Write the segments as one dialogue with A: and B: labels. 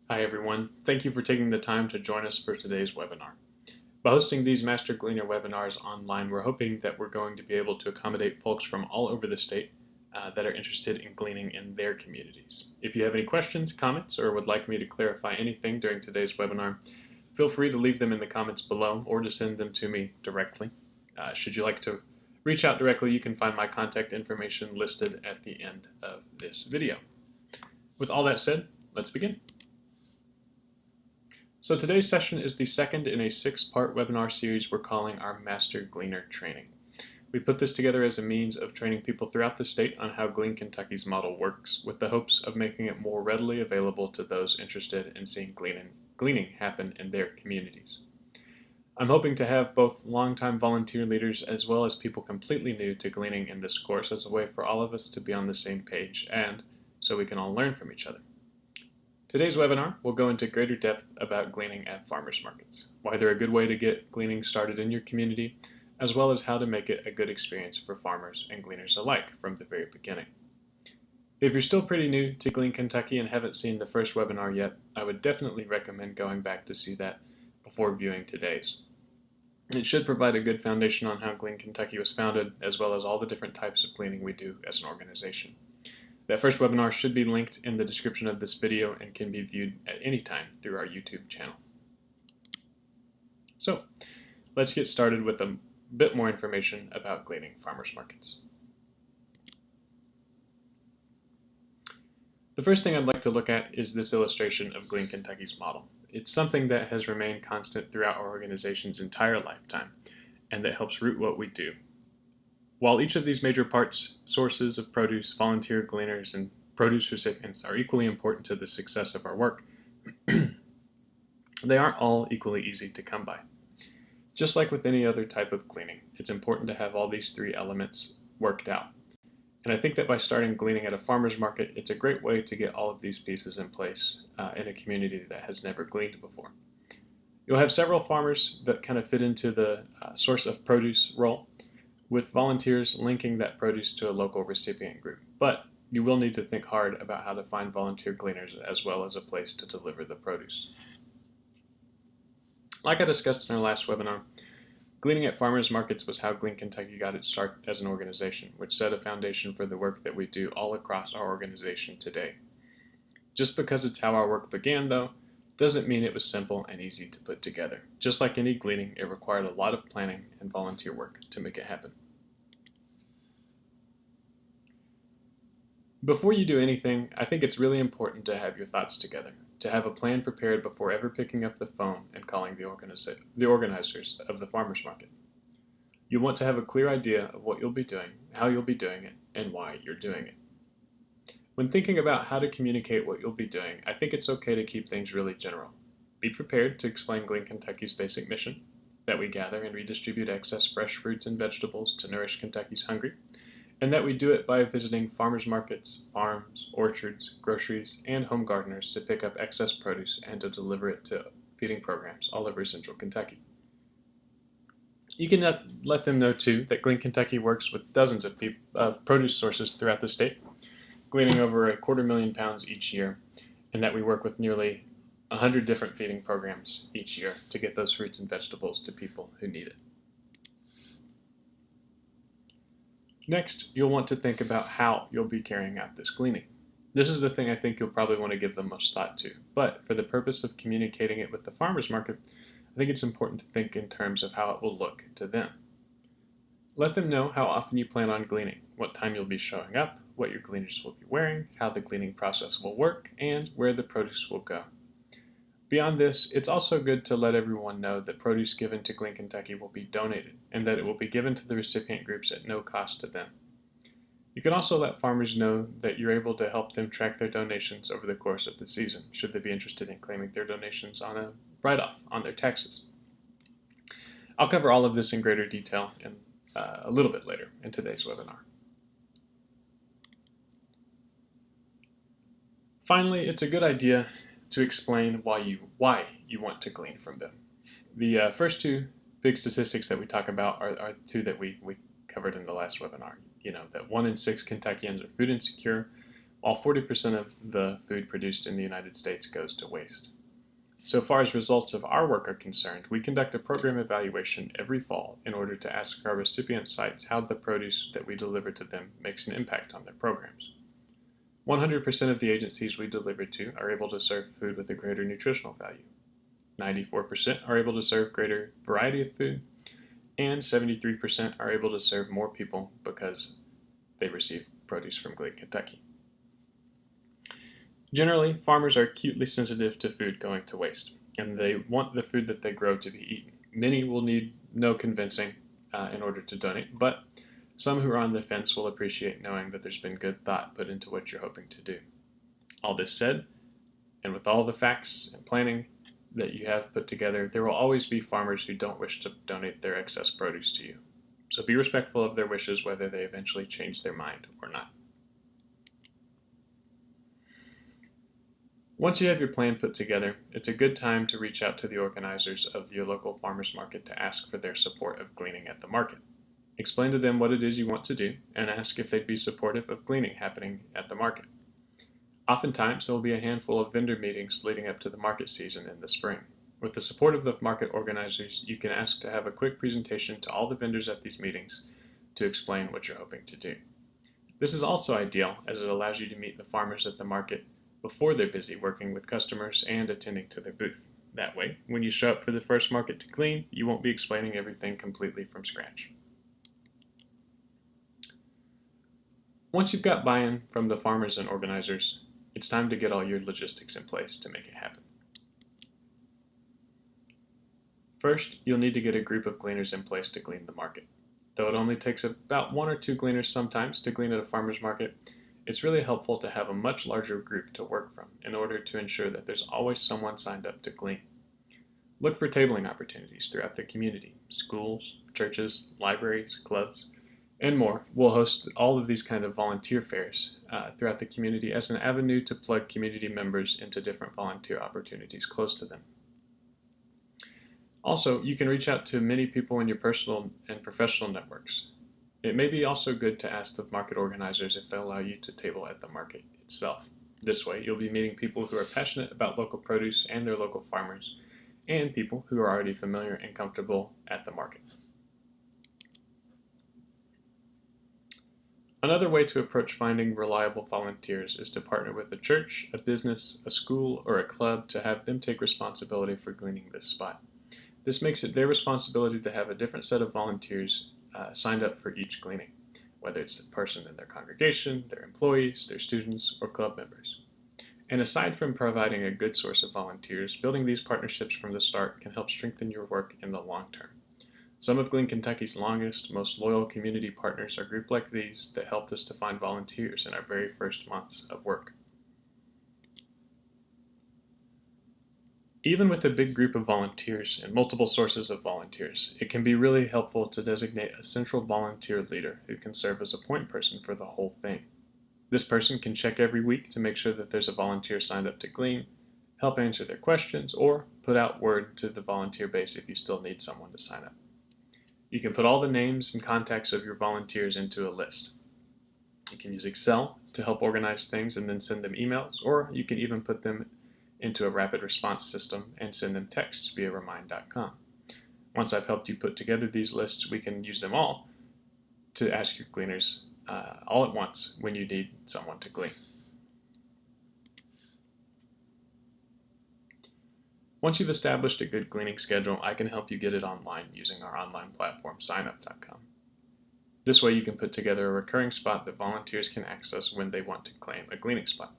A: Hi everyone, thank you for taking the time to join us for today's webinar. By hosting these Master Gleaner webinars online, we're hoping that we're going to be able to accommodate folks from all over the state that are interested in gleaning in their communities. If you have any questions, comments, or would like me to clarify anything during today's webinar, feel free to leave them in the comments below or to send them to me directly. Should you like to reach out directly, you can find my contact information listed at the end of this video. With all that said, let's begin. So today's session is the second in a 6-part webinar series we're calling our Master Gleaner Training. We put this together as a means of training people throughout the state on how Glean Kentucky's model works, with the hopes of making it more readily available to those interested in seeing gleaning happen in their communities. I'm hoping to have both longtime volunteer leaders as well as people completely new to gleaning in this course as a way for all of us to be on the same page and so we can all learn from each other. Today's webinar will go into greater depth about gleaning at farmers markets, why they're a good way to get gleaning started in your community, as well as how to make it a good experience for farmers and gleaners alike from the very beginning. If you're still pretty new to Glean Kentucky and haven't seen the first webinar yet, I would definitely recommend going back to see that before viewing today's. It should provide a good foundation on how Glean Kentucky was founded, as well as all the different types of gleaning we do as an organization. That first webinar should be linked in the description of this video and can be viewed at any time through our YouTube channel. So, let's get started with a bit more information about gleaning farmers markets. The first thing I'd like to look at is this illustration of Glean Kentucky's model. It's something that has remained constant throughout our organization's entire lifetime, and that helps root what we do. While each of these major parts, sources of produce, volunteer gleaners, and produce recipients, are equally important to the success of our work, they aren't all equally easy to come by. Just like with any other type of gleaning, it's important to have all these three elements worked out. And I think that by starting gleaning at a farmer's market, it's a great way to get all of these pieces in place in a community that has never gleaned before. You'll have several farmers that kind of fit into the source of produce role, with volunteers linking that produce to a local recipient group. But you will need to think hard about how to find volunteer gleaners as well as a place to deliver the produce. Like I discussed in our last webinar, gleaning at farmers markets was how Glean Kentucky got its start as an organization, which set a foundation for the work that we do all across our organization today. Just because it's how our work began, though, doesn't mean it was simple and easy to put together. Just like any gleaning, it required a lot of planning and volunteer work to make it happen. Before you do anything, I think it's really important to have your thoughts together, to have a plan prepared before ever picking up the phone and calling the organizers of the farmers market. You want to have a clear idea of what you'll be doing, how you'll be doing it, and why you're doing it. When thinking about how to communicate what you'll be doing, I think it's okay to keep things really general. Be prepared to explain Glean Kentucky's basic mission, that we gather and redistribute excess fresh fruits and vegetables to nourish Kentucky's hungry, and that we do it by visiting farmers markets, farms, orchards, groceries, and home gardeners to pick up excess produce and to deliver it to feeding programs all over central Kentucky. You can let them know, too, that Glean Kentucky works with dozens of produce sources throughout the state, gleaning over 250,000 pounds each year, and that we work with nearly 100 different feeding programs each year to get those fruits and vegetables to people who need it. Next, you'll want to think about how you'll be carrying out this gleaning. This is the thing I think you'll probably want to give the most thought to, but for the purpose of communicating it with the farmers market, I think it's important to think in terms of how it will look to them. Let them know how often you plan on gleaning, what time you'll be showing up, what your gleaners will be wearing, how the gleaning process will work, and where the produce will go. Beyond this, it's also good to let everyone know that produce given to Glean Kentucky will be donated, and that it will be given to the recipient groups at no cost to them. You can also let farmers know that you're able to help them track their donations over the course of the season, should they be interested in claiming their donations on a write-off on their taxes. I'll cover all of this in greater detail a little bit later in today's webinar. Finally, it's a good idea to explain why you want to glean from them. The first two big statistics that we talk about are the two that we covered in the last webinar. That 1 in 6 Kentuckians are food insecure, while 40% of the food produced in the United States goes to waste. So far as results of our work are concerned, we conduct a program evaluation every fall in order to ask our recipient sites how the produce that we deliver to them makes an impact on their programs. 100% of the agencies we deliver to are able to serve food with a greater nutritional value. 94% are able to serve greater variety of food, and 73% are able to serve more people because they receive produce from Glean, Kentucky. Generally, farmers are acutely sensitive to food going to waste, and they want the food that they grow to be eaten. Many will need no convincing in order to donate, but some who are on the fence will appreciate knowing that there's been good thought put into what you're hoping to do. All this said, and with all the facts and planning that you have put together, there will always be farmers who don't wish to donate their excess produce to you. So be respectful of their wishes whether they eventually change their mind or not. Once you have your plan put together, it's a good time to reach out to the organizers of your local farmers market to ask for their support of gleaning at the market. Explain to them what it is you want to do and ask if they'd be supportive of gleaning happening at the market. Oftentimes, there will be a handful of vendor meetings leading up to the market season in the spring. With the support of the market organizers, you can ask to have a quick presentation to all the vendors at these meetings to explain what you're hoping to do. This is also ideal as it allows you to meet the farmers at the market before they're busy working with customers and attending to their booth. That way, when you show up for the first market to glean, you won't be explaining everything completely from scratch. Once you've got buy-in from the farmers and organizers, it's time to get all your logistics in place to make it happen. First, you'll need to get a group of gleaners in place to glean the market. Though it only takes about 1 or 2 gleaners sometimes to glean at a farmer's market, it's really helpful to have a much larger group to work from in order to ensure that there's always someone signed up to glean. Look for tabling opportunities throughout the community. Schools, churches, libraries, clubs, and more will host all of these kind of volunteer fairs throughout the community as an avenue to plug community members into different volunteer opportunities close to them. Also, you can reach out to many people in your personal and professional networks. It may be also good to ask the market organizers if they'll allow you to table at the market itself. This way, you'll be meeting people who are passionate about local produce and their local farmers, and people who are already familiar and comfortable at the market. Another way to approach finding reliable volunteers is to partner with a church, a business, a school, or a club to have them take responsibility for gleaning this spot. This makes it their responsibility to have a different set of volunteers signed up for each gleaning, whether it's the person in their congregation, their employees, their students, or club members. And aside from providing a good source of volunteers, building these partnerships from the start can help strengthen your work in the long term. Some of Glean, Kentucky's longest, most loyal community partners are groups like these that helped us to find volunteers in our very first months of work. Even with a big group of volunteers and multiple sources of volunteers, it can be really helpful to designate a central volunteer leader who can serve as a point person for the whole thing. This person can check every week to make sure that there's a volunteer signed up to glean, help answer their questions, or put out word to the volunteer base if you still need someone to sign up. You can put all the names and contacts of your volunteers into a list. You can use Excel to help organize things and then send them emails, or you can even put them into a rapid response system and send them texts via remind.com. Once I've helped you put together these lists, we can use them all to ask your gleaners all at once when you need someone to glean. Once you've established a good gleaning schedule, I can help you get it online using our online platform, signup.com. This way you can put together a recurring spot that volunteers can access when they want to claim a gleaning spot.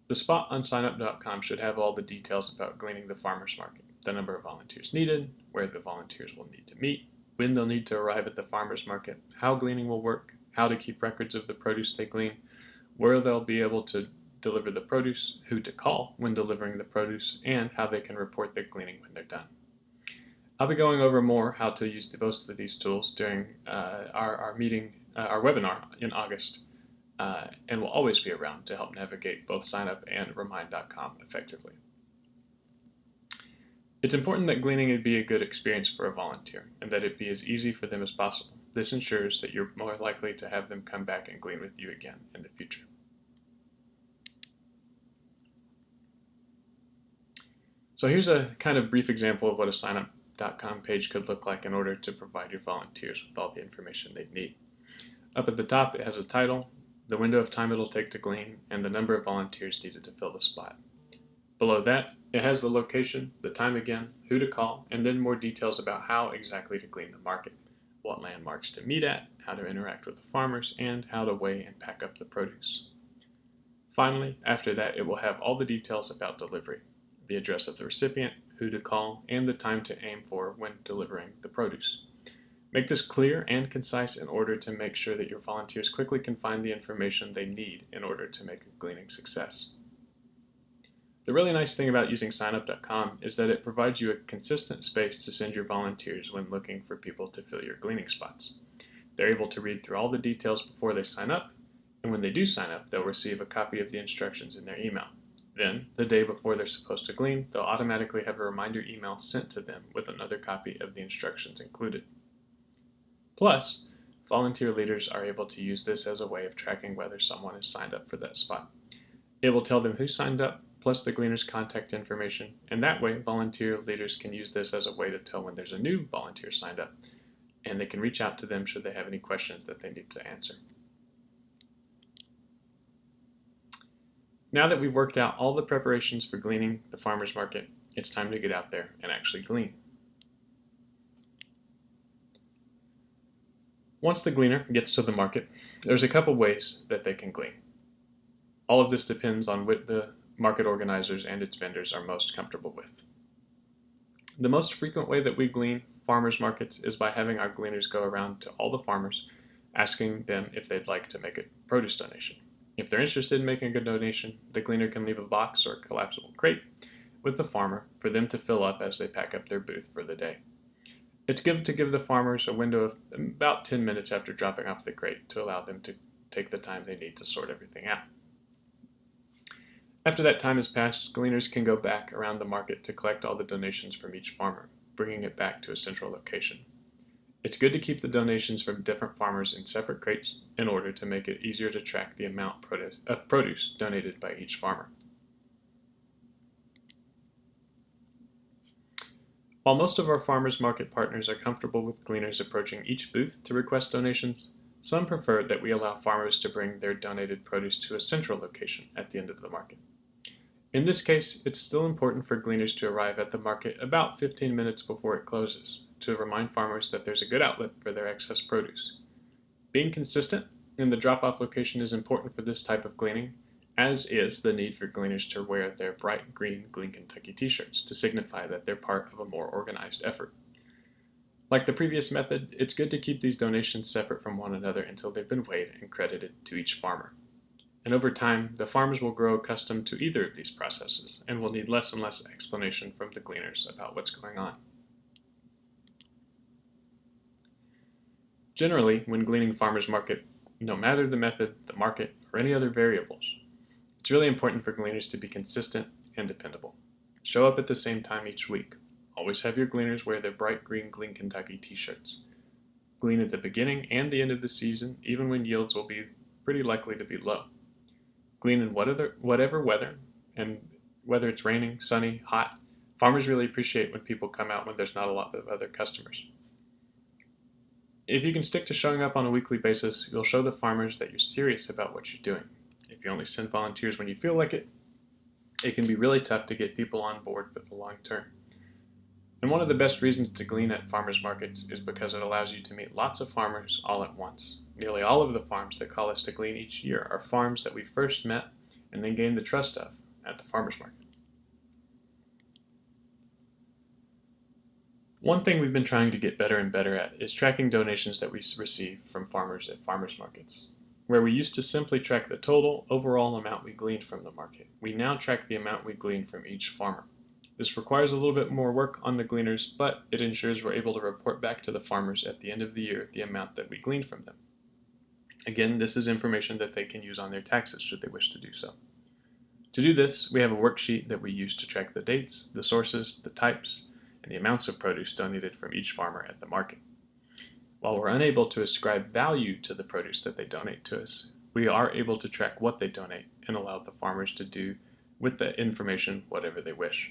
A: The spot on signup.com should have all the details about gleaning the farmer's market, the number of volunteers needed, where the volunteers will need to meet, when they'll need to arrive at the farmer's market, how gleaning will work, how to keep records of the produce they glean, where they'll be able to deliver the produce, who to call when delivering the produce, and how they can report their gleaning when they're done. I'll be going over more how to use most of these tools during our webinar in August, and will always be around to help navigate both signup and remind.com effectively. It's important that gleaning be a good experience for a volunteer, and that it be as easy for them as possible. This ensures that you're more likely to have them come back and glean with you again in the future. So here's a kind of brief example of what a signup.com page could look like in order to provide your volunteers with all the information they need. Up at the top, it has a title, the window of time it'll take to glean, and the number of volunteers needed to fill the spot. Below that, it has the location, the time again, who to call, and then more details about how exactly to glean the market, what landmarks to meet at, how to interact with the farmers, and how to weigh and pack up the produce. Finally, after that, it will have all the details about delivery, the address of the recipient, who to call, and the time to aim for when delivering the produce. Make this clear and concise in order to make sure that your volunteers quickly can find the information they need in order to make a gleaning success. The really nice thing about using signup.com is that it provides you a consistent space to send your volunteers when looking for people to fill your gleaning spots. They're able to read through all the details before they sign up, and when they do sign up, they'll receive a copy of the instructions in their email. Then, the day before they're supposed to glean, they'll automatically have a reminder email sent to them with another copy of the instructions included. Plus, volunteer leaders are able to use this as a way of tracking whether someone is signed up for that spot. It will tell them who signed up, plus the gleaner's contact information, and that way volunteer leaders can use this as a way to tell when there's a new volunteer signed up, and they can reach out to them should they have any questions that they need to answer. Now that we've worked out all the preparations for gleaning the farmer's market, it's time to get out there and actually glean. Once the gleaner gets to the market, there's a couple ways that they can glean. All of this depends on what the market organizers and its vendors are most comfortable with. The most frequent way that we glean farmers markets is by having our gleaners go around to all the farmers, asking them if they'd like to make a produce donation. If they're interested in making a donation, the gleaner can leave a box or a collapsible crate with the farmer for them to fill up as they pack up their booth for the day. It's good to give the farmers a window of about 10 minutes after dropping off the crate to allow them to take the time they need to sort everything out. After that time has passed, gleaners can go back around the market to collect all the donations from each farmer, bringing it back to a central location. It's good to keep the donations from different farmers in separate crates in order to make it easier to track the amount of produce donated by each farmer. While most of our farmers market partners are comfortable with gleaners approaching each booth to request donations, some prefer that we allow farmers to bring their donated produce to a central location at the end of the market. In this case, it's still important for gleaners to arrive at the market about 15 minutes before it closes to remind farmers that there's a good outlet for their excess produce. Being consistent in the drop-off location is important for this type of gleaning, as is the need for gleaners to wear their bright green Glean Kentucky t-shirts to signify that they're part of a more organized effort. Like the previous method, it's good to keep these donations separate from one another until they've been weighed and credited to each farmer. And over time, the farmers will grow accustomed to either of these processes and will need less and less explanation from the gleaners about what's going on. Generally, when gleaning farmers market, no matter the method, the market, or any other variables, it's really important for gleaners to be consistent and dependable. Show up at the same time each week. Always have your gleaners wear their bright green Glean Kentucky t-shirts. Glean at the beginning and the end of the season, even when yields will be pretty likely to be low. Glean in whatever weather, and whether it's raining, sunny, hot, farmers really appreciate when people come out when there's not a lot of other customers. If you can stick to showing up on a weekly basis, you'll show the farmers that you're serious about what you're doing. If you only send volunteers when you feel like it, it can be really tough to get people on board for the long term. And one of the best reasons to glean at farmers markets is because it allows you to meet lots of farmers all at once. Nearly all of the farms that call us to glean each year are farms that we first met and then gained the trust of at the farmers market. One thing we've been trying to get better and better at is tracking donations that we receive from farmers at farmers markets. Where we used to simply track the total overall amount we gleaned from the market, we now track the amount we gleaned from each farmer. This requires a little bit more work on the gleaners, but it ensures we're able to report back to the farmers at the end of the year the amount that we gleaned from them. Again, this is information that they can use on their taxes should they wish to do so. To do this, we have a worksheet that we use to track the dates, the sources, the types, and the amounts of produce donated from each farmer at the market. While we're unable to ascribe value to the produce that they donate to us, we are able to track what they donate and allow the farmers to do with the information whatever they wish.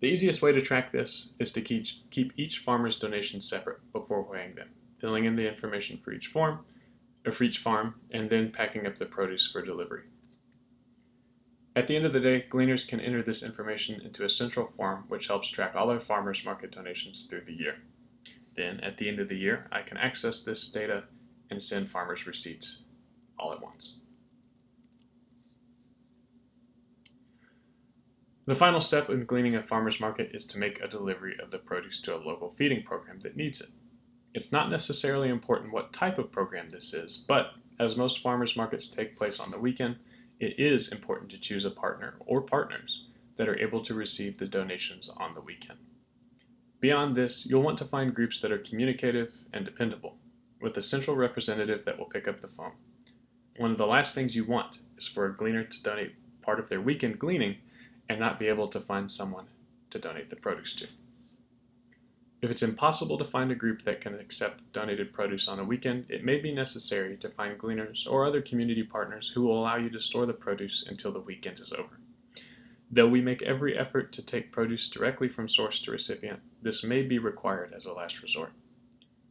A: The easiest way to track this is to keep each farmer's donation separate before weighing them, filling in the information for each farm, and then packing up the produce for delivery. At the end of the day, gleaners can enter this information into a central form which helps track all our farmers market donations through the year. Then, at the end of the year, I can access this data and send farmers receipts all at once. The final step in gleaning a farmer's market is to make a delivery of the produce to a local feeding program that needs it. It's not necessarily important what type of program this is, but as most farmers markets take place on the weekend, it is important to choose a partner or partners that are able to receive the donations on the weekend. Beyond this, you'll want to find groups that are communicative and dependable, with a central representative that will pick up the phone. One of the last things you want is for a gleaner to donate part of their weekend gleaning and not be able to find someone to donate the produce to. If it's impossible to find a group that can accept donated produce on a weekend, it may be necessary to find gleaners or other community partners who will allow you to store the produce until the weekend is over. Though we make every effort to take produce directly from source to recipient, this may be required as a last resort.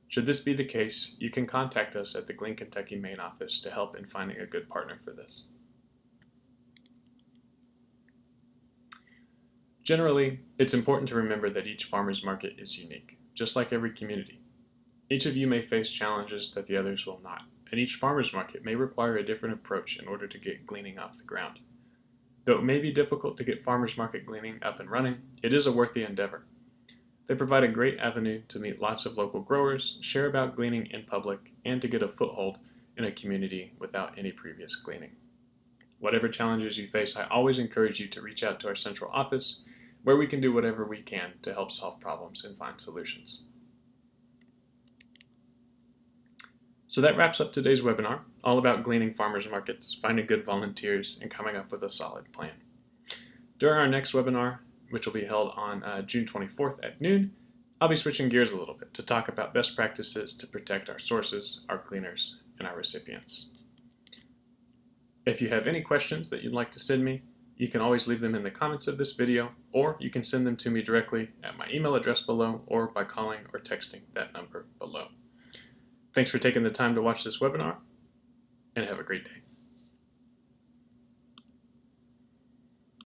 A: Should this be the case, you can contact us at the Glean, Kentucky main office to help in finding a good partner for this. Generally, it's important to remember that each farmer's market is unique, just like every community. Each of you may face challenges that the others will not, and each farmer's market may require a different approach in order to get gleaning off the ground. Though it may be difficult to get farmer's market gleaning up and running, it is a worthy endeavor. They provide a great avenue to meet lots of local growers, share about gleaning in public, and to get a foothold in a community without any previous gleaning. Whatever challenges you face, I always encourage you to reach out to our central office, where we can do whatever we can to help solve problems and find solutions. So that wraps up today's webinar, all about gleaning farmers markets, finding good volunteers, and coming up with a solid plan. During our next webinar, which will be held on June 24th at noon, I'll be switching gears a little bit to talk about best practices to protect our sources, our gleaners, and our recipients. If you have any questions that you'd like to send me, you can always leave them in the comments of this video, or you can send them to me directly at my email address below or by calling or texting that number below. Thanks for taking the time to watch this webinar, and have a great day.